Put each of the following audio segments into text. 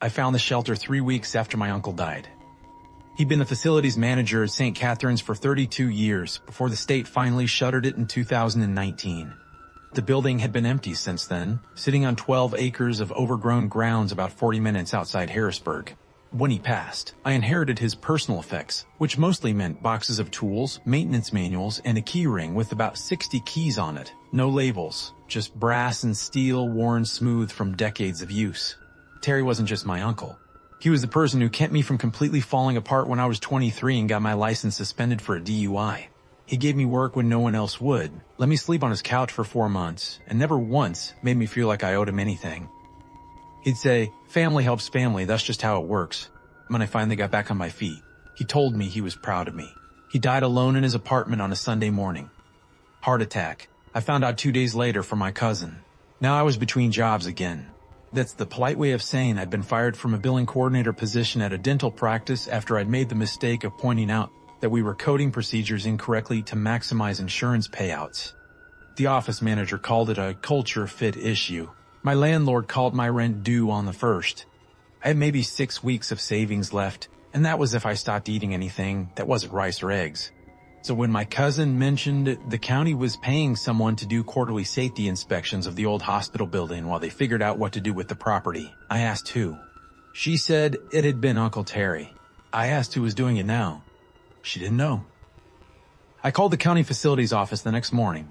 I found the shelter 3 weeks after my uncle died. He'd been the facilities manager at St. Catherine's for 32 years before the state finally shuttered it in 2019. The building had been empty since then, sitting on 12 acres of overgrown grounds about 40 minutes outside Harrisburg. When he passed, I inherited his personal effects, which mostly meant boxes of tools, maintenance manuals, and a key ring with about 60 keys on it. No labels, just brass and steel worn smooth from decades of use. Terry wasn't just my uncle. He was the person who kept me from completely falling apart when I was 23 and got my license suspended for a DUI. He gave me work when no one else would, let me sleep on his couch for 4 months, and never once made me feel like I owed him anything. He'd say, "Family helps family, that's just how it works." When I finally got back on my feet, he told me he was proud of me. He died alone in his apartment on a Sunday morning. Heart attack. I found out 2 days later from my cousin. Now I was between jobs again. That's the polite way of saying I'd been fired from a billing coordinator position at a dental practice after I'd made the mistake of pointing out that we were coding procedures incorrectly to maximize insurance payouts. The office manager called it a culture fit issue. My landlord called my rent due on the 1st. I had maybe 6 weeks of savings left, and that was if I stopped eating anything that wasn't rice or eggs. So when my cousin mentioned the county was paying someone to do quarterly safety inspections of the old hospital building while they figured out what to do with the property, I asked who. She said it had been Uncle Terry. I asked who was doing it now. She didn't know. I called the county facilities office the next morning.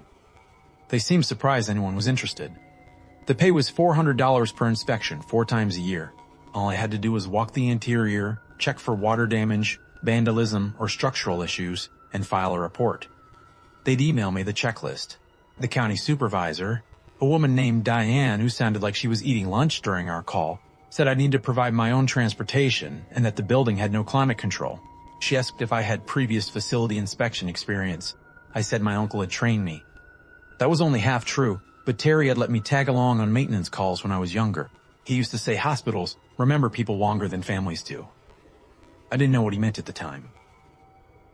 They seemed surprised anyone was interested. The pay was $400 per inspection, 4 times a year. All I had to do was walk the interior, check for water damage, vandalism, or structural issues, and file a report. They'd email me the checklist. The county supervisor, a woman named Diane who sounded like she was eating lunch during our call, said I need to provide my own transportation and that the building had no climate control. She asked if I had previous facility inspection experience. I said my uncle had trained me. That was only half true, but Terry had let me tag along on maintenance calls when I was younger. He used to say hospitals remember people longer than families do. I didn't know what he meant at the time.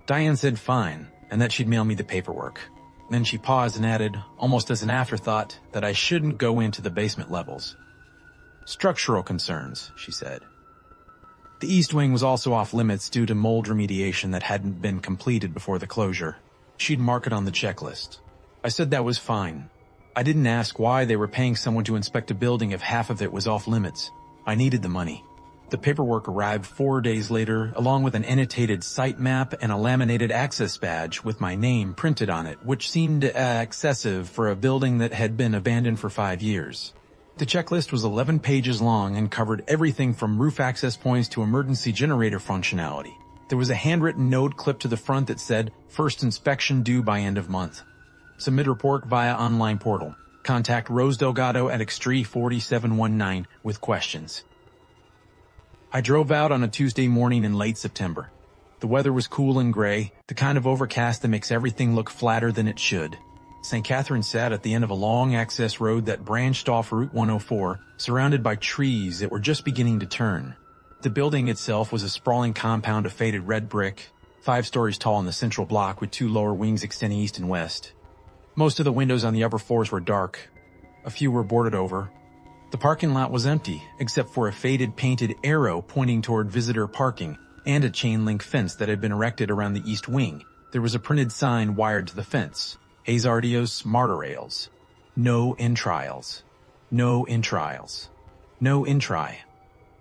Diane said fine, and that she'd mail me the paperwork. Then she paused and added, almost as an afterthought, that I shouldn't go into the basement levels. Structural concerns, she said. The east wing was also off limits due to mold remediation that hadn't been completed before the closure. She'd mark it on the checklist. I said that was fine. I didn't ask why they were paying someone to inspect a building if half of it was off limits. I needed the money. The paperwork arrived 4 days later, along with an annotated site map and a laminated access badge with my name printed on it, which seemed excessive for a building that had been abandoned for 5 years. The checklist was 11 pages long and covered everything from roof access points to emergency generator functionality. There was a handwritten note clipped to the front that said, "First inspection due by end of month. Submit report via online portal. Contact Rose Delgado at Extree 4719 with questions." I drove out on a Tuesday morning in late September. The weather was cool and gray, the kind of overcast that makes everything look flatter than it should. St. Catherine sat at the end of a long access road that branched off Route 104, surrounded by trees that were just beginning to turn. The building itself was a sprawling compound of faded red brick, 5 stories tall in the central block with 2 lower wings extending east and west. Most of the windows on the upper floors were dark. A few were boarded over. The parking lot was empty, except for a faded painted arrow pointing toward visitor parking and a chain-link fence that had been erected around the east wing. There was a printed sign wired to the fence. Hazardios Martirails. No in trials. No in trials. No in try.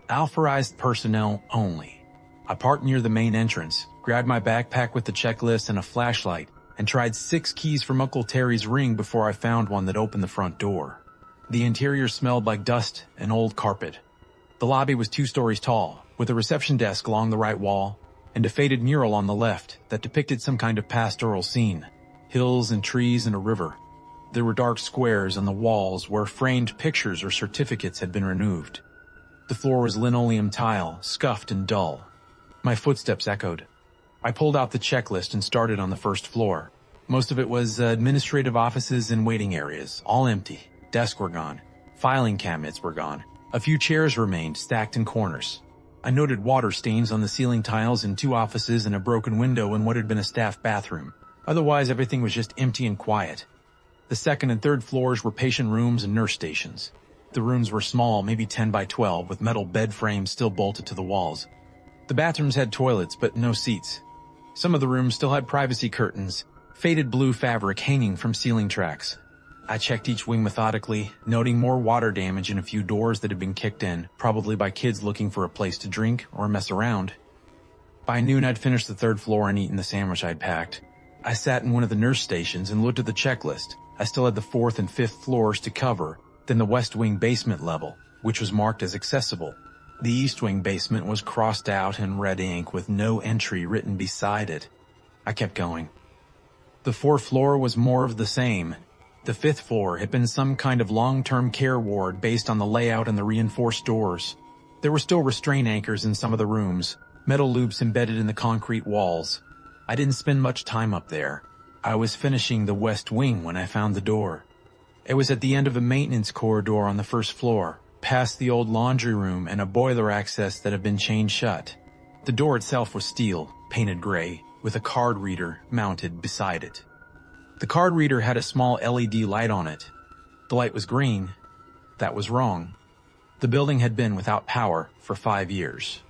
Authorized personnel only. I parked near the main entrance, grabbed my backpack with the checklist and a flashlight, and tried 6 keys from Uncle Terry's ring before I found one that opened the front door. The interior smelled like dust and old carpet. The lobby was 2 stories tall, with a reception desk along the right wall, and a faded mural on the left that depicted some kind of pastoral scene. Hills and trees and a river. There were dark squares on the walls where framed pictures or certificates had been removed. The floor was linoleum tile, scuffed and dull. My footsteps echoed. I pulled out the checklist and started on the first floor. Most of it was administrative offices and waiting areas, all empty. Desks were gone. Filing cabinets were gone. A few chairs remained, stacked in corners. I noted water stains on the ceiling tiles in 2 offices and a broken window in what had been a staff bathroom. Otherwise, everything was just empty and quiet. The second and third floors were patient rooms and nurse stations. The rooms were small, maybe 10 by 12, with metal bed frames still bolted to the walls. The bathrooms had toilets, but no seats. Some of the rooms still had privacy curtains, faded blue fabric hanging from ceiling tracks. I checked each wing methodically, noting more water damage and a few doors that had been kicked in, probably by kids looking for a place to drink or mess around. By noon, I'd finished the third floor and eaten the sandwich I'd packed. I sat in one of the nurse stations and looked at the checklist. I still had the fourth and fifth floors to cover, then the west wing basement level, which was marked as accessible. The east wing basement was crossed out in red ink with no entry written beside it. I kept going. The fourth floor was more of the same. The fifth floor had been some kind of long-term care ward based on the layout and the reinforced doors. There were still restraint anchors in some of the rooms, metal loops embedded in the concrete walls. I didn't spend much time up there. I was finishing the west wing when I found the door. It was at the end of a maintenance corridor on the first floor, past the old laundry room and a boiler access that had been chained shut. The door itself was steel, painted gray, with a card reader mounted beside it. The card reader had a small LED light on it. The light was green. That was wrong. The building had been without power for 5 years.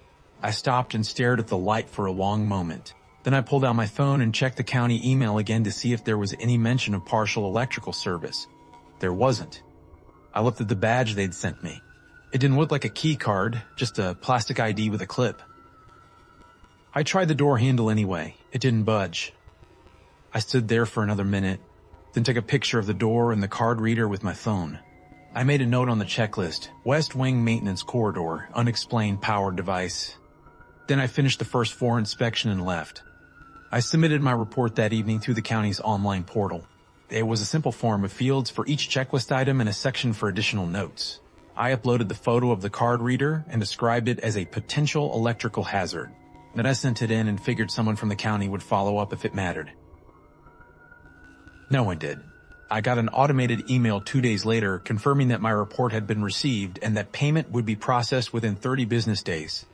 I stopped and stared at the light for a long moment. Then I pulled out my phone and checked the county email again to see if there was any mention of partial electrical service. There wasn't. I looked at the badge they'd sent me. It didn't look like a key card, just a plastic ID with a clip. I tried the door handle anyway. It didn't budge. I stood there for another minute, then took a picture of the door and the card reader with my phone. I made a note on the checklist, West Wing Maintenance Corridor, unexplained powered device. Then I finished the first floor inspection and left. I submitted my report that evening through the county's online portal. It was a simple form of fields for each checklist item and a section for additional notes. I uploaded the photo of the card reader and described it as a potential electrical hazard. Then I sent it in and figured someone from the county would follow up if it mattered. No one did. I got an automated email 2 days later confirming that my report had been received and that payment would be processed within 30 business days.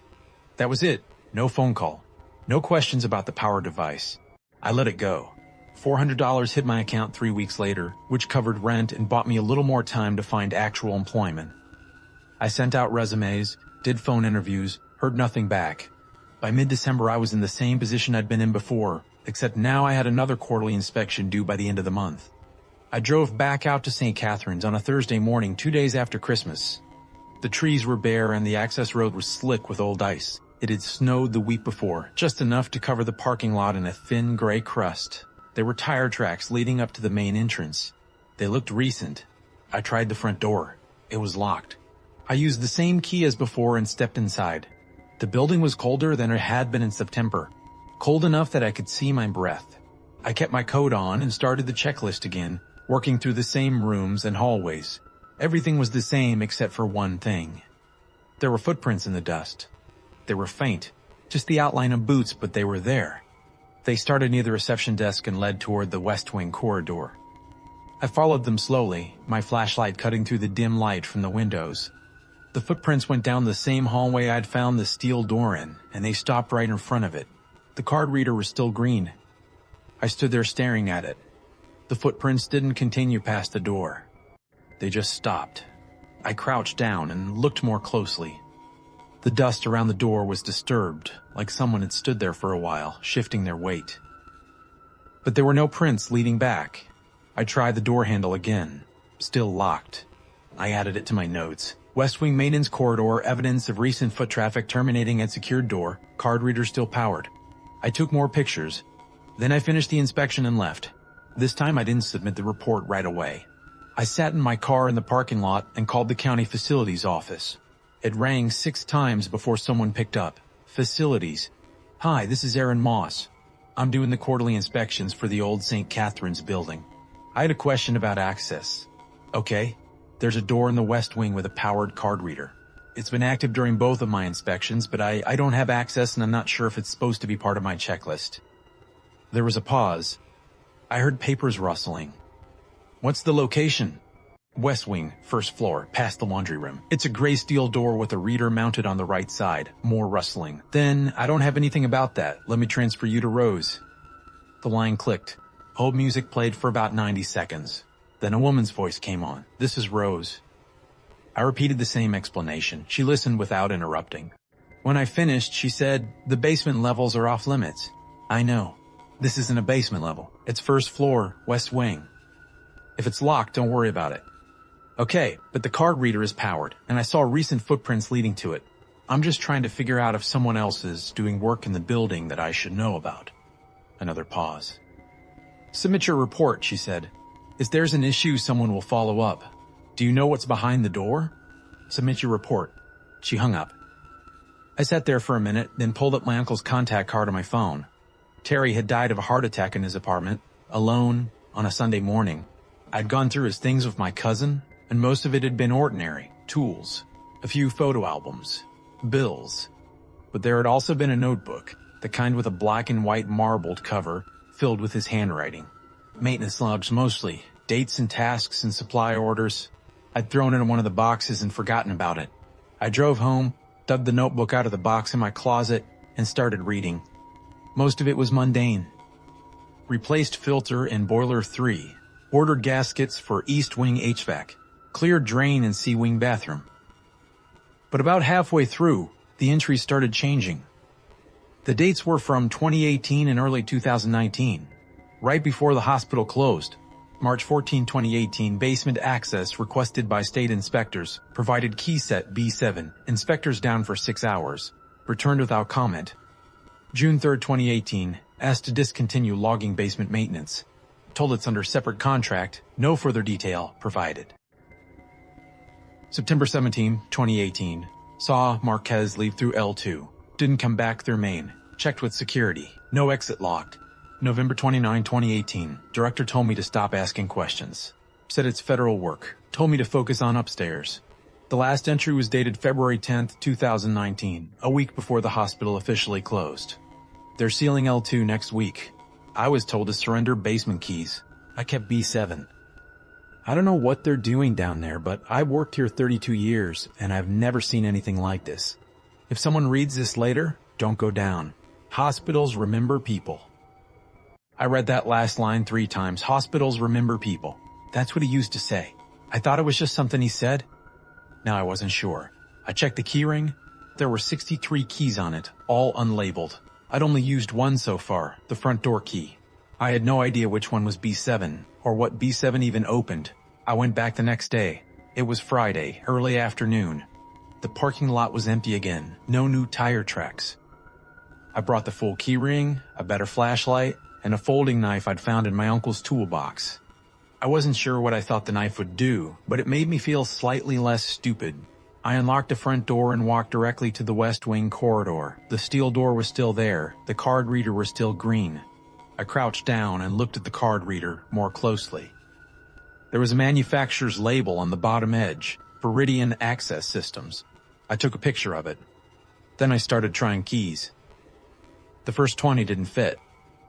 That was it. No phone call. No questions about the power device. I let it go. $400 hit my account 3 weeks later, which covered rent and bought me a little more time to find actual employment. I sent out resumes, did phone interviews, heard nothing back. By mid-December, I was in the same position I'd been in before, except now I had another quarterly inspection due by the end of the month. I drove back out to St. Catharines on a Thursday morning 2 days after Christmas. The trees were bare and the access road was slick with old ice. It had snowed the week before, just enough to cover the parking lot in a thin gray crust. There were tire tracks leading up to the main entrance. They looked recent. I tried the front door. It was locked. I used the same key as before and stepped inside. The building was colder than it had been in September, cold enough that I could see my breath. I kept my coat on and started the checklist again, working through the same rooms and hallways. Everything was the same except for one thing. There were footprints in the dust. They were faint, just the outline of boots, but they were there. They started near the reception desk and led toward the West Wing corridor. I followed them slowly, my flashlight cutting through the dim light from the windows. The footprints went down the same hallway I'd found the steel door in, and they stopped right in front of it. The card reader was still green. I stood there staring at it. The footprints didn't continue past the door. They just stopped. I crouched down and looked more closely. The dust around the door was disturbed, like someone had stood there for a while, shifting their weight. But there were no prints leading back. I tried the door handle again. Still locked. I added it to my notes. West Wing Maintenance Corridor, evidence of recent foot traffic terminating at secured door, card reader still powered. I took more pictures. Then I finished the inspection and left. This time I didn't submit the report right away. I sat in my car in the parking lot and called the county facilities office. It rang 6 times before someone picked up. Facilities. Hi, this is Aaron Moss. I'm doing the quarterly inspections for the old St. Catharines building. I had a question about access. Okay, there's a door in the west wing with a powered card reader. It's been active during both of my inspections, but I don't have access and I'm not sure if it's supposed to be part of my checklist. There was a pause. I heard papers rustling. What's the location? West wing, first floor, past the laundry room. It's a gray steel door with a reader mounted on the right side. More rustling. Then, I don't have anything about that. Let me transfer you to Rose. The line clicked. Hold music played for about 90 seconds. Then a woman's voice came on. This is Rose. I repeated the same explanation. She listened without interrupting. When I finished, she said, "The basement levels are off limits." "I know. This isn't a basement level. It's first floor, west wing. If it's locked, don't worry about it." "Okay, but the card reader is powered, and I saw recent footprints leading to it. I'm just trying to figure out if someone else is doing work in the building that I should know about." Another pause. "Submit your report," she said. "If there's an issue, someone will follow up. Do you know what's behind the door? Submit your report." She hung up. I sat there for a minute, then pulled up my uncle's contact card on my phone. Terry had died of a heart attack in his apartment, alone, on a Sunday morning. I'd gone through his things with my cousin, and most of it had been ordinary: tools, a few photo albums, bills. But there had also been a notebook, the kind with a black and white marbled cover, filled with his handwriting. Maintenance logs mostly, dates and tasks and supply orders. I'd thrown it in one of the boxes and forgotten about it. I drove home, dug the notebook out of the box in my closet, and started reading. Most of it was mundane. Replaced filter in boiler 3. Ordered gaskets for East Wing HVAC. Cleared drain in C Wing bathroom. But about halfway through, the entries started changing. The dates were from 2018 and early 2019, right before the hospital closed. March 14, 2018, basement access requested by state inspectors, provided key set B7, inspectors down for 6 hours, returned without comment. June 3, 2018, asked to discontinue logging basement maintenance, told it's under separate contract, no further detail provided. September 17, 2018, saw Marquez leave through L2, didn't come back through main, checked with security, no exit locked. November 29, 2018, director told me to stop asking questions. Said it's federal work, told me to focus on upstairs. The last entry was dated February 10, 2019, a week before the hospital officially closed. They're sealing L2 next week. I was told to surrender basement keys. I kept B7. I don't know what they're doing down there, but I've worked here 32 years, and I've never seen anything like this. If someone reads this later, don't go down. Hospitals remember people. I read that last line 3 times. Hospitals remember people. That's what he used to say. I thought it was just something he said. Now I wasn't sure. I checked the keyring. There were 63 keys on it, all unlabeled. I'd only used one so far, the front door key. I had no idea which one was B7, or what B7 even opened. I went back the next day. It was Friday, early afternoon. The parking lot was empty again, no new tire tracks. I brought the full keyring, a better flashlight, and a folding knife I'd found in my uncle's toolbox. I wasn't sure what I thought the knife would do, but it made me feel slightly less stupid. I unlocked the front door and walked directly to the West Wing corridor. The steel door was still there. The card reader was still green. I crouched down and looked at the card reader more closely. There was a manufacturer's label on the bottom edge, Viridian Access Systems. I took a picture of it. Then I started trying keys. The first 20 didn't fit.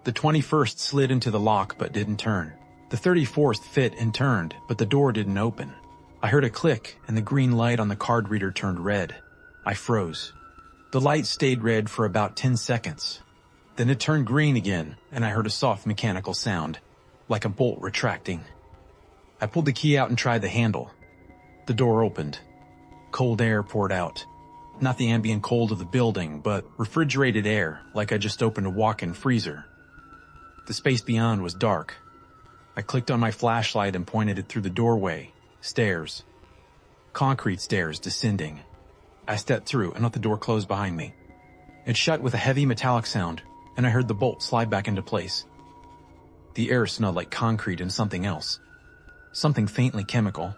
The 21st slid into the lock but didn't turn. The 34th fit and turned, but the door didn't open. I heard a click and the green light on the card reader turned red. I froze. The light stayed red for about 10 seconds. Then it turned green again and I heard a soft mechanical sound, like a bolt retracting. I pulled the key out and tried the handle. The door opened. Cold air poured out. Not the ambient cold of the building, but refrigerated air, like I just opened a walk-in freezer. The space beyond was dark. I clicked on my flashlight and pointed it through the doorway. Stairs. Concrete stairs descending. I stepped through and let the door close behind me. It shut with a heavy metallic sound, and I heard the bolt slide back into place. The air smelled like concrete and something else. Something faintly chemical.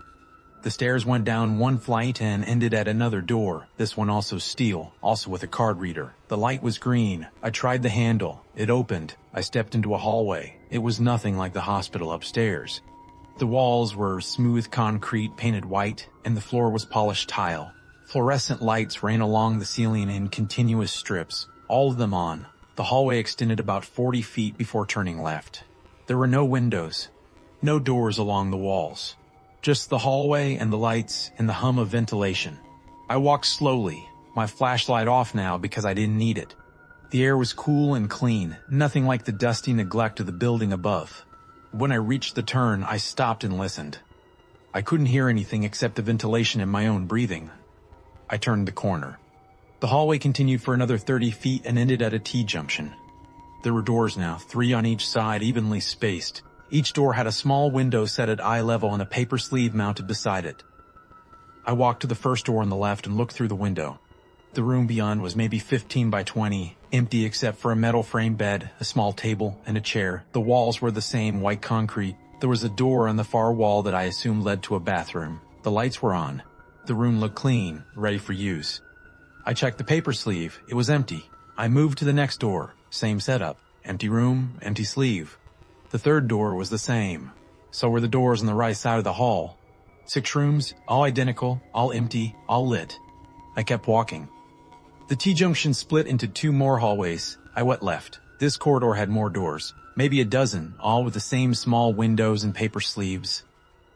The stairs went down one flight and ended at another door, this one also steel, also with a card reader. The light was green. I tried the handle. It opened. I stepped into a hallway. It was nothing like the hospital upstairs. The walls were smooth concrete painted white, and the floor was polished tile. Fluorescent lights ran along the ceiling in continuous strips, all of them on. The hallway extended about 40 feet before turning left. There were no windows, no doors along the walls. Just the hallway and the lights and the hum of ventilation. I walked slowly, my flashlight off now because I didn't need it. The air was cool and clean, nothing like the dusty neglect of the building above. When I reached the turn, I stopped and listened. I couldn't hear anything except the ventilation and my own breathing. I turned the corner. The hallway continued for another 30 feet and ended at a T-junction. There were doors now, 3 on each side, evenly spaced. Each door had a small window set at eye level and a paper sleeve mounted beside it. I walked to the first door on the left and looked through the window. The room beyond was maybe 15 by 20, empty except for a metal frame bed, a small table, and a chair. The walls were the same, white concrete. There was a door on the far wall that I assumed led to a bathroom. The lights were on. The room looked clean, ready for use. I checked the paper sleeve. It was empty. I moved to the next door. Same setup. Empty room, empty sleeve. The third door was the same. So were the doors on the right side of the hall. 6 rooms, all identical, all empty, all lit. I kept walking. The T-junction split into 2 more hallways. I went left. This corridor had more doors, maybe a dozen, all with the same small windows and paper sleeves.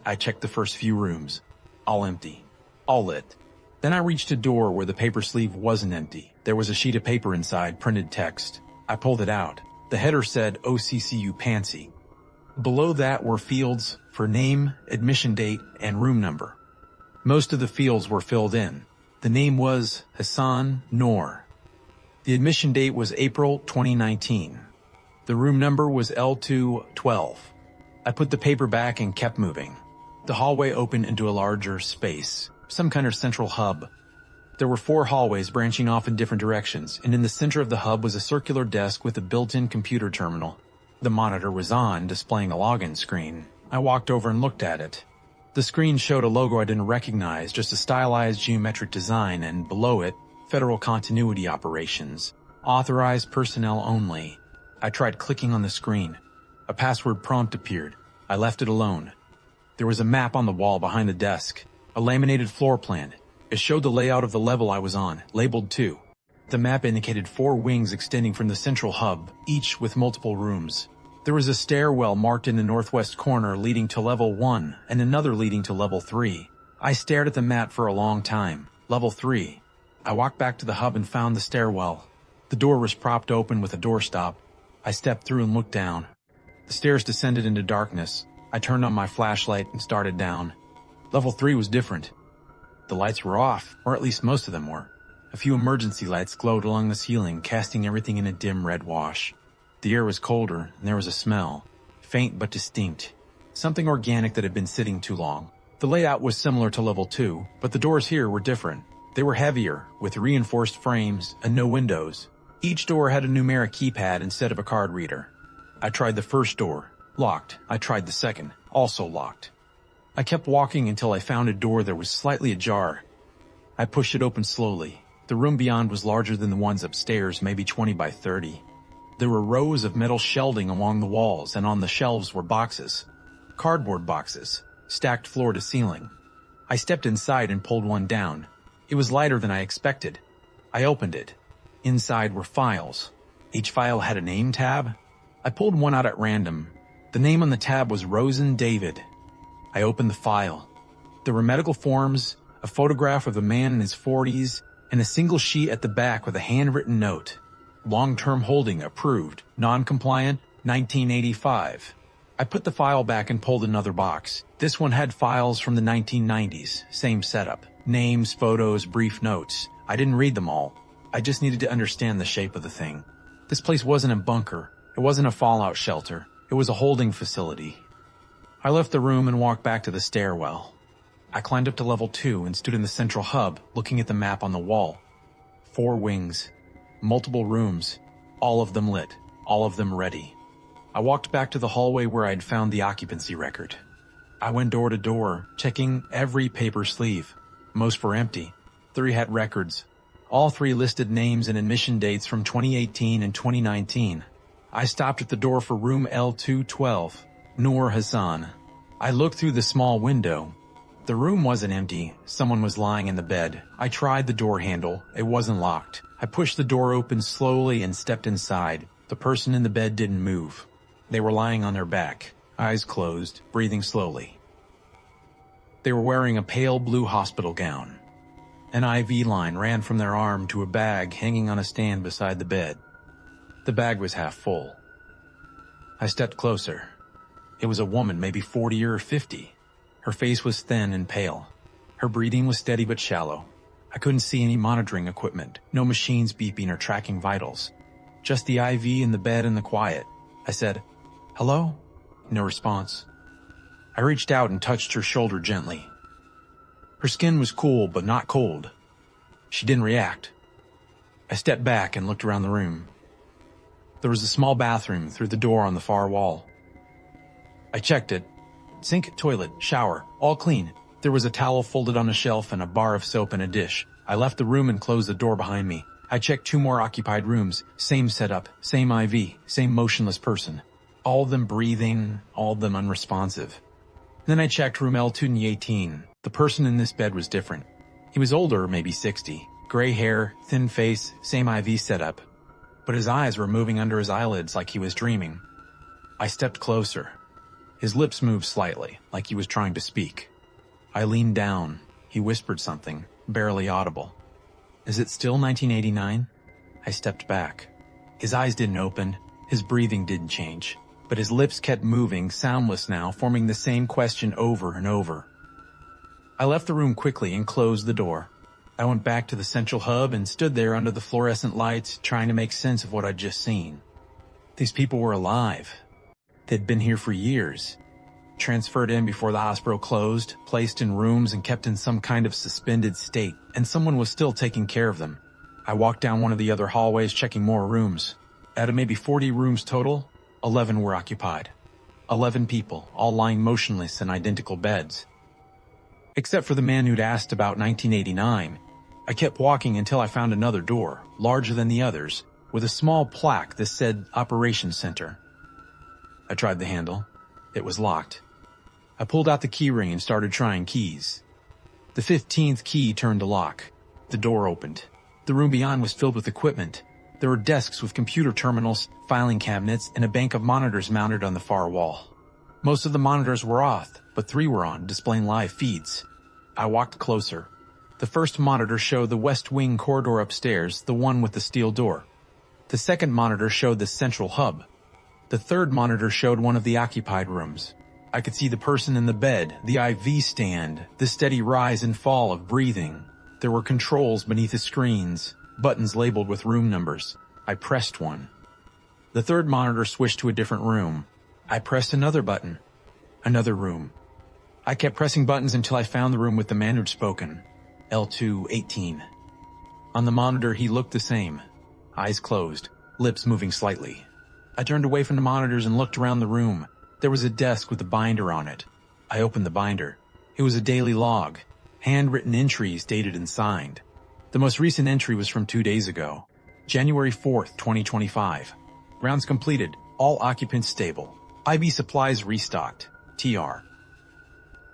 I checked the first few rooms. All empty. All lit. Then I reached a door where the paper sleeve wasn't empty. There was a sheet of paper inside, printed text. I pulled it out. The header said OCCU Pansy. Below that were fields for name, admission date, and room number. Most of the fields were filled in. The name was Hassan Noor. The admission date was April 2019. The room number was L212. I put the paper back and kept moving. The hallway opened into a larger space, some kind of central hub. There were 4 hallways branching off in different directions, and in the center of the hub was a circular desk with a built-in computer terminal. The monitor was on, displaying a login screen. I walked over and looked at it. The screen showed a logo I didn't recognize, just a stylized geometric design, and below it, Federal Continuity Operations. Authorized personnel only. I tried clicking on the screen. A password prompt appeared. I left it alone. There was a map on the wall behind the desk, a laminated floor plan. It showed the layout of the level I was on, labeled 2. The map indicated 4 wings extending from the central hub, each with multiple rooms. There was a stairwell marked in the northwest corner leading to level 1 and another leading to level 3. I stared at the map for a long time. Level 3. I walked back to the hub and found the stairwell. The door was propped open with a doorstop. I stepped through and looked down. The stairs descended into darkness. I turned on my flashlight and started down. Level 3 was different. The lights were off, or at least most of them were. A few emergency lights glowed along the ceiling, casting everything in a dim red wash. The air was colder, and there was a smell, faint but distinct. Something organic that had been sitting too long. The layout was similar to level 2, but the doors here were different. They were heavier, with reinforced frames and no windows. Each door had a numeric keypad instead of a card reader. I tried the first door. Locked. I tried the second. Also locked. I kept walking until I found a door that was slightly ajar. I pushed it open slowly. The room beyond was larger than the ones upstairs, maybe 20 by 30. There were rows of metal shelving along the walls, and on the shelves were boxes. Cardboard boxes, stacked floor to ceiling. I stepped inside and pulled one down. It was lighter than I expected. I opened it. Inside were files. Each file had a name tab. I pulled one out at random. The name on the tab was Rosen David. I opened the file. There were medical forms, a photograph of a man in his 40s, and a single sheet at the back with a handwritten note. Long-term holding approved, non-compliant, 1985. I put the file back and pulled another box. This one had files from the 1990s, same setup. Names, photos, brief notes. I didn't read them all. I just needed to understand the shape of the thing. This place wasn't a bunker. It wasn't a fallout shelter. It was a holding facility. I left the room and walked back to the stairwell. I climbed up to level 2 and stood in the central hub, looking at the map on the wall. 4 wings. Multiple rooms, all of them lit, all of them ready. I walked back to the hallway where I had found the occupancy record. I went door to door, checking every paper sleeve. Most were empty. 3 had records. All 3 listed names and admission dates from 2018 and 2019. I stopped at the door for room L212, Noor Hassan. I looked through the small window. The room wasn't empty. Someone was lying in the bed. I tried the door handle. It wasn't locked. I pushed the door open slowly and stepped inside. The person in the bed didn't move. They were lying on their back, eyes closed, breathing slowly. They were wearing a pale blue hospital gown. An IV line ran from their arm to a bag hanging on a stand beside the bed. The bag was half full. I stepped closer. It was a woman, maybe 40 or 50. Her face was thin and pale. Her breathing was steady but shallow. I couldn't see any monitoring equipment, no machines beeping or tracking vitals. Just the IV in the bed and the quiet. I said, "Hello?" No response. I reached out and touched her shoulder gently. Her skin was cool but not cold. She didn't react. I stepped back and looked around the room. There was a small bathroom through the door on the far wall. I checked it. Sink, toilet, shower, all clean. There was a towel folded on a shelf and a bar of soap in a dish. I left the room and closed the door behind me. I checked 2 more occupied rooms. Same setup, same IV, same motionless person. All of them breathing, all of them unresponsive. Then I checked room L218. The person in this bed was different. He was older, maybe 60. Gray hair, thin face, same IV setup. But his eyes were moving under his eyelids like he was dreaming. I stepped closer. His lips moved slightly, like he was trying to speak. I leaned down. He whispered something, barely audible. "Is it still 1989? I stepped back. His eyes didn't open. His breathing didn't change. But his lips kept moving, soundless now, forming the same question over and over. I left the room quickly and closed the door. I went back to the central hub and stood there under the fluorescent lights, trying to make sense of what I'd just seen. These people were alive. They'd been here for years. Transferred in before the hospital closed, placed in rooms and kept in some kind of suspended state, and someone was still taking care of them. I walked down one of the other hallways checking more rooms. Out of maybe 40 rooms total, 11 were occupied. 11 people, all lying motionless in identical beds. Except for the man who'd asked about 1989, I kept walking until I found another door, larger than the others, with a small plaque that said Operations Center. I tried the handle. It was locked. I pulled out the keyring and started trying keys. The 15th key turned the lock. The door opened. The room beyond was filled with equipment. There were desks with computer terminals, filing cabinets, and a bank of monitors mounted on the far wall. Most of the monitors were off, but 3 were on, displaying live feeds. I walked closer. The first monitor showed the West Wing corridor upstairs, the one with the steel door. The second monitor showed the central hub. The third monitor showed one of the occupied rooms. I could see the person in the bed, the IV stand, the steady rise and fall of breathing. There were controls beneath the screens, buttons labeled with room numbers. I pressed one. The third monitor switched to a different room. I pressed another button. Another room. I kept pressing buttons until I found the room with the man who'd spoken. L218. On the monitor, he looked the same. Eyes closed, lips moving slightly. I turned away from the monitors and looked around the room. There was a desk with a binder on it. I opened the binder. It was a daily log. Handwritten entries dated and signed. The most recent entry was from 2 days ago. January 4th, 2025. Rounds completed. All occupants stable. IV supplies restocked. TR.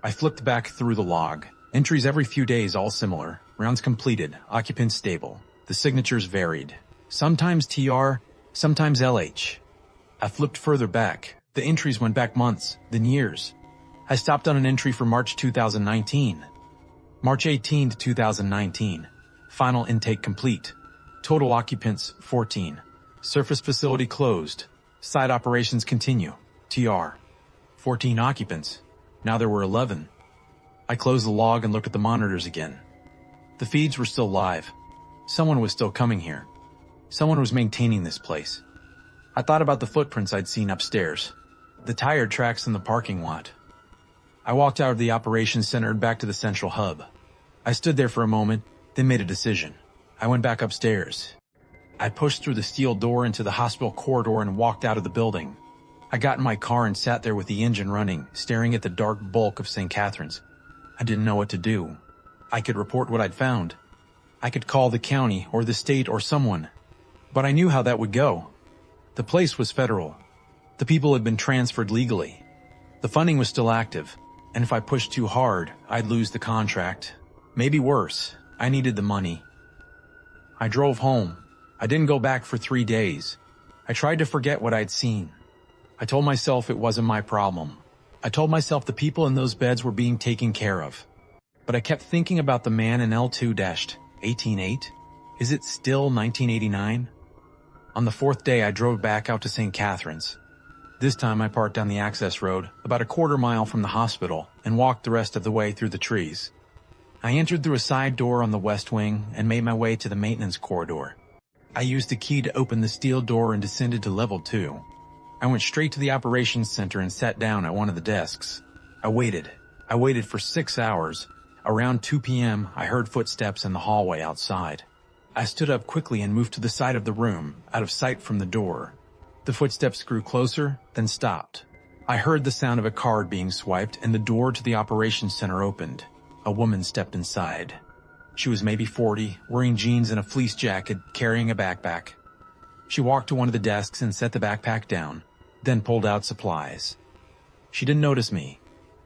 I flipped back through the log. Entries every few days, all similar. Rounds completed. Occupants stable. The signatures varied. Sometimes TR, sometimes LH. I flipped further back. The entries went back months, then years. I stopped on an entry for March 2019. March 18 to 2019. Final intake complete. Total occupants 14. Surface facility closed. Site operations continue. TR. 14 occupants. Now there were 11. I closed the log and looked at the monitors again. The feeds were still live. Someone was still coming here. Someone was maintaining this place. I thought about the footprints I'd seen upstairs. The tire tracks in the parking lot. I walked out of the operations center and back to the central hub. I stood there for a moment, then made a decision. I went back upstairs. I pushed through the steel door into the hospital corridor and walked out of the building. I got in my car and sat there with the engine running, staring at the dark bulk of St. Catherine's. I didn't know what to do. I could report what I'd found. I could call the county or the state or someone. But I knew how that would go. The place was federal. The people had been transferred legally. The funding was still active, and if I pushed too hard, I'd lose the contract. Maybe worse, I needed the money. I drove home. I didn't go back for 3 days. I tried to forget what I'd seen. I told myself it wasn't my problem. I told myself the people in those beds were being taken care of. But I kept thinking about the man in L2-188. Is it still 1989? On the 4th day, I drove back out to St. Catherine's. This time I parked down the access road, about a quarter mile from the hospital, and walked the rest of the way through the trees. I entered through a side door on the west wing and made my way to the maintenance corridor. I used the key to open the steel door and descended to level 2. I went straight to the operations center and sat down at one of the desks. I waited. I waited for 6 hours. Around 2 p.m., I heard footsteps in the hallway outside. I stood up quickly and moved to the side of the room, out of sight from the door. The footsteps grew closer, then stopped. I heard the sound of a card being swiped and the door to the operations center opened. A woman stepped inside. She was maybe 40, wearing jeans and a fleece jacket, carrying a backpack. She walked to one of the desks and set the backpack down, then pulled out supplies. She didn't notice me.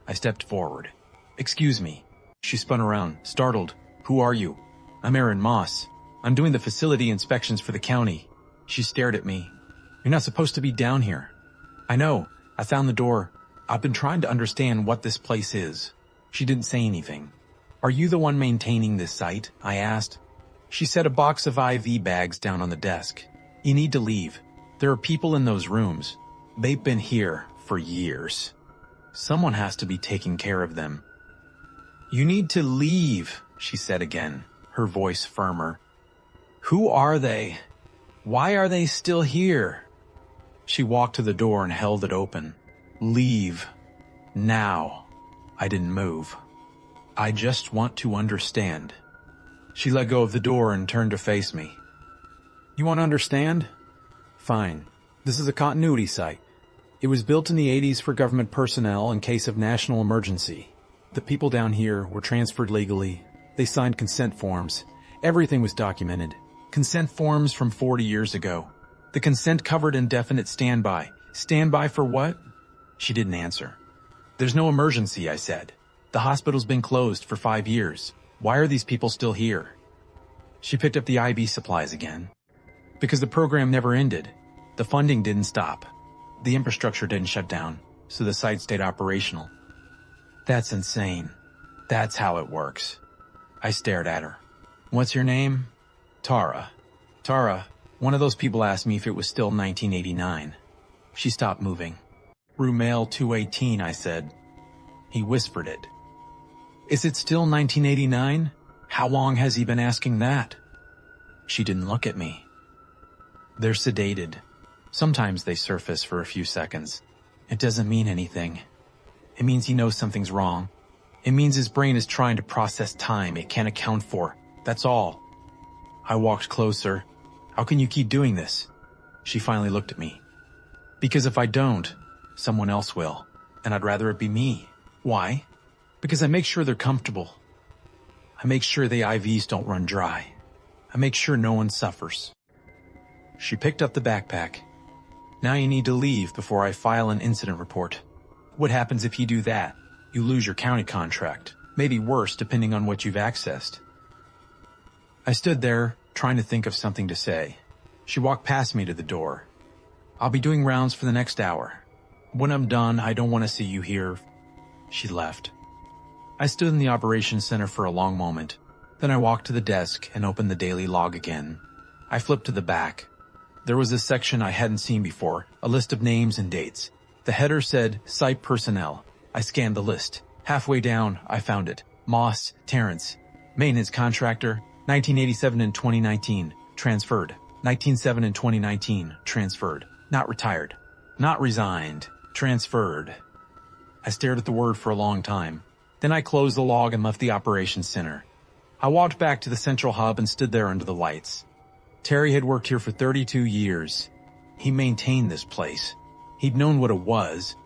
I stepped forward. "Excuse me." She spun around, startled. "Who are you?" "I'm Aaron Moss. I'm doing the facility inspections for the county." She stared at me. "You're not supposed to be down here." "I know. I found the door. I've been trying to understand what this place is." She didn't say anything. "Are you the one maintaining this site?" I asked. She set a box of IV bags down on the desk. "You need to leave. There are people in those rooms. They've been here for years. Someone has to be taking care of them." "You need to leave," she said again, her voice firmer. "Who are they? Why are they still here?" She walked to the door and held it open. "Leave. Now." I didn't move. "I just want to understand." She let go of the door and turned to face me. "You want to understand? Fine. This is a continuity site. It was built in the 80s for government personnel in case of national emergency. The people down here were transferred legally. They signed consent forms. Everything was documented. Consent forms from 40 years ago. The consent covered indefinite standby. Standby for what?" She didn't answer. "There's no emergency," I said. "The hospital's been closed for 5 years. Why are these people still here?" She picked up the IV supplies again. "Because the program never ended. The funding didn't stop. The infrastructure didn't shut down, so the site stayed operational." "That's insane. That's how it works." I stared at her. "What's your name?" "Tara." "Tara, one of those people asked me if it was still 1989. She stopped moving. "Rumail 218, I said. He whispered it. "Is it still 1989? How long has he been asking that?" She didn't look at me. "They're sedated. Sometimes they surface for a few seconds. It doesn't mean anything. It means he knows something's wrong. It means his brain is trying to process time it can't account for. That's all." I walked closer. "How can you keep doing this?" She finally looked at me. "Because if I don't, someone else will, and I'd rather it be me." "Why?" "Because I make sure they're comfortable. I make sure the IVs don't run dry. I make sure no one suffers." She picked up the backpack. "Now you need to leave before I file an incident report. What happens if you do that? You lose your county contract. Maybe worse, depending on what you've accessed." I stood there, trying to think of something to say. She walked past me to the door. "I'll be doing rounds for the next hour. When I'm done, I don't want to see you here." She left. I stood in the operations center for a long moment. Then I walked to the desk and opened the daily log again. I flipped to the back. There was a section I hadn't seen before, a list of names and dates. The header said, "Site Personnel." I scanned the list. Halfway down, I found it. Moss, Terrence. Maintenance Contractor, 1987 and 2019. Transferred. 1907 and 2019. Transferred. Not retired. Not resigned. Transferred. I stared at the word for a long time. Then I closed the log and left the operations center. I walked back to the central hub and stood there under the lights. Terry had worked here for 32 years. He maintained this place. He'd known what it was.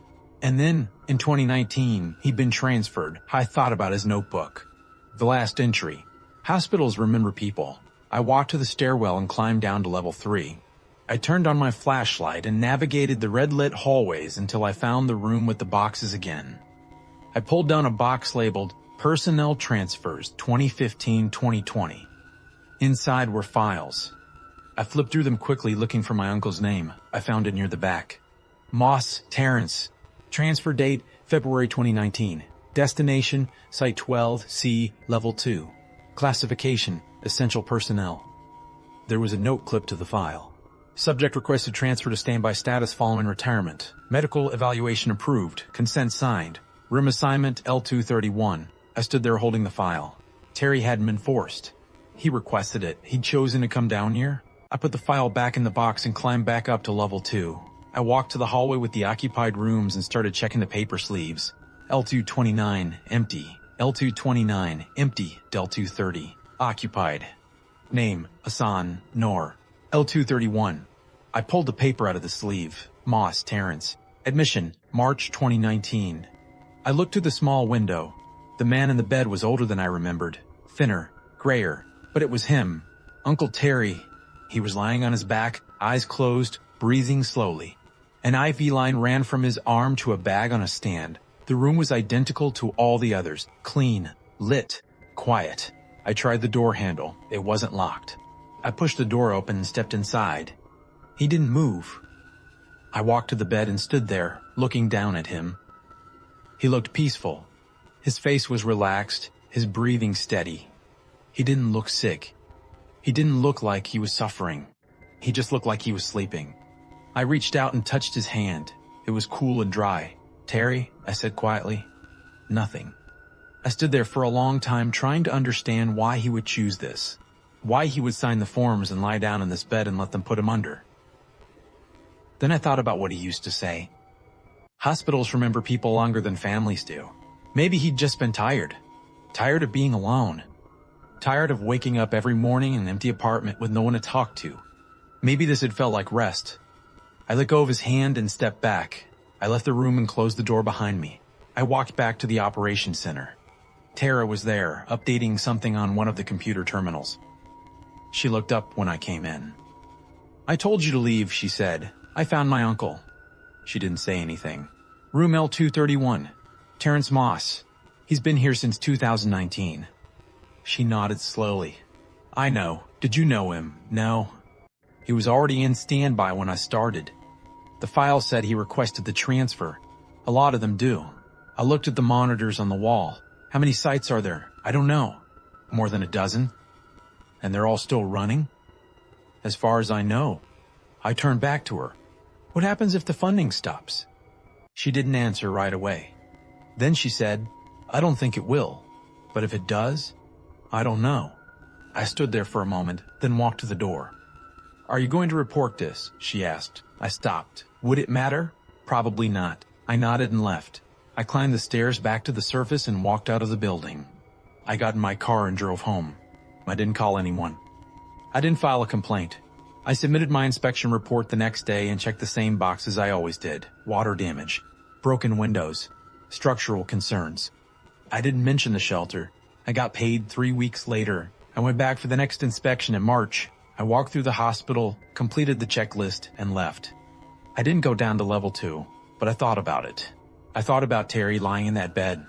And then, in 2019, he'd been transferred. I thought about his notebook. The last entry. Hospitals remember people. I walked to the stairwell and climbed down to level 3. I turned on my flashlight and navigated the red-lit hallways until I found the room with the boxes again. I pulled down a box labeled Personnel Transfers 2015-2020. Inside were files. I flipped through them quickly looking for my uncle's name. I found it near the back. Moss, Terrence. Transfer date, February 2019. Destination, Site 12C, Level 2. Classification, Essential Personnel. There was a note clipped to the file. Subject requested transfer to standby status following retirement. Medical evaluation approved. Consent signed. Room assignment L231. I stood there holding the file. Terry hadn't been forced. He requested it. He'd chosen to come down here. I put the file back in the box and climbed back up to level 2. I walked to the hallway with the occupied rooms and started checking the paper sleeves. L229, empty. L229, empty. L230, occupied. Name, Hassan, Noor. L231. I pulled the paper out of the sleeve. Moss, Terrence. Admission, March 2019. I looked through the small window. The man in the bed was older than I remembered. Thinner, grayer. But it was him. Uncle Terry. He was lying on his back, eyes closed, breathing slowly. An IV line ran from his arm to a bag on a stand. The room was identical to all the others. Clean, lit, quiet. I tried the door handle. It wasn't locked. I pushed the door open and stepped inside. He didn't move. I walked to the bed and stood there, looking down at him. He looked peaceful. His face was relaxed, his breathing steady. He didn't look sick. He didn't look like he was suffering. He just looked like he was sleeping. I reached out and touched his hand. It was cool and dry. "Terry," I said quietly. Nothing. I stood there for a long time trying to understand why he would choose this. Why he would sign the forms and lie down in this bed and let them put him under. Then I thought about what he used to say. Hospitals remember people longer than families do. Maybe he'd just been tired. Tired of being alone. Tired of waking up every morning in an empty apartment with no one to talk to. Maybe this had felt like rest. I let go of his hand and stepped back. I left the room and closed the door behind me. I walked back to the operations center. Tara was there, updating something on one of the computer terminals. She looked up when I came in. "I told you to leave," she said. "I found my uncle." She didn't say anything. "Room L231. Terrence Moss. He's been here since 2019. She nodded slowly. "I know. Did you know him?" "No." "He was already in standby when I started. The file said he requested the transfer. A lot of them do. I looked at the monitors on the wall. How many sites are there? I don't know. More than a dozen? And they're all still running?" "As far as I know." I turned back to her. "What happens if the funding stops?" She didn't answer right away. Then she said, "I don't think it will. But if it does, I don't know." I stood there for a moment, then walked to the door. "Are you going to report this?" she asked. I stopped. Would it matter? Probably not. I nodded and left. I climbed the stairs back to the surface and walked out of the building. I got in my car and drove home. I didn't call anyone. I didn't file a complaint. I submitted my inspection report the next day and checked the same boxes I always did. Water damage, broken windows, structural concerns. I didn't mention the shelter. I got paid 3 weeks later. I went back for the next inspection in March. I walked through the hospital, completed the checklist, and left. I didn't go down to level 2, but I thought about it. I thought about Terry lying in that bed.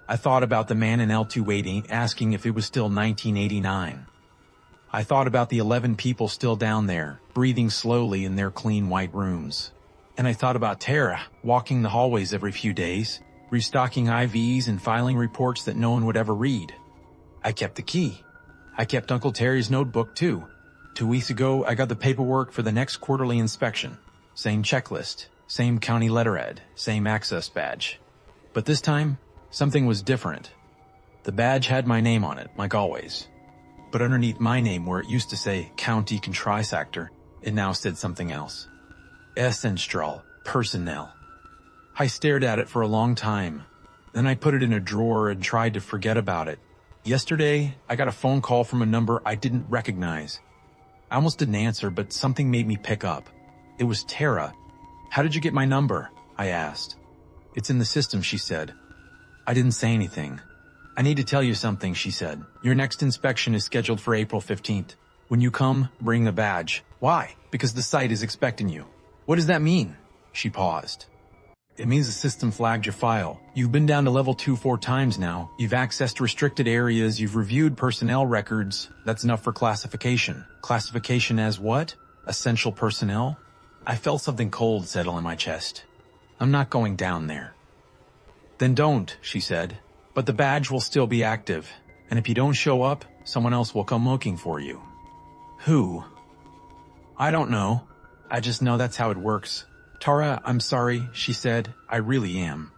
I thought about the man in L280 asking if it was still 1989. I thought about the 11 people still down there, breathing slowly in their clean white rooms. And I thought about Tara, walking the hallways every few days, restocking IVs and filing reports that no one would ever read. I kept the key. I kept Uncle Terry's notebook too. 2 weeks ago, I got the paperwork for the next quarterly inspection. Same checklist, same county letterhead, same access badge. But this time, something was different. The badge had my name on it, like always. But underneath my name, where it used to say County Contractor, it now said something else. Essential Personnel. I stared at it for a long time. Then I put it in a drawer and tried to forget about it. Yesterday, I got a phone call from a number I didn't recognize. I almost didn't answer, but something made me pick up. It was Tara. "How did you get my number?" I asked. "It's in the system," she said. I didn't say anything. "I need to tell you something," she said. "Your next inspection is scheduled for April 15th. When you come, bring the badge." "Why?" "Because the site is expecting you." "What does that mean?" She paused. "It means the system flagged your file. You've been down to level 2 4 times now. You've accessed restricted areas. You've reviewed personnel records. That's enough for classification." "Classification as what? Essential personnel?" I felt something cold settle in my chest. "I'm not going down there." "Then don't," she said. "But the badge will still be active. And if you don't show up, someone else will come looking for you." "Who?" I don't know. I just know that's how it works. Tara, I'm sorry, she said. I really am.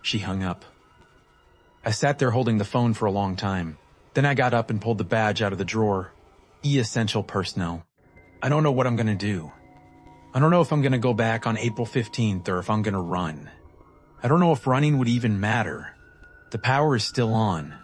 She hung up. I sat there holding the phone for a long time. Then I got up and pulled the badge out of the drawer. Essential personnel. I don't know what I'm gonna do. I don't know if I'm gonna go back on April 15th or if I'm gonna run. I don't know if running would even matter. The power is still on.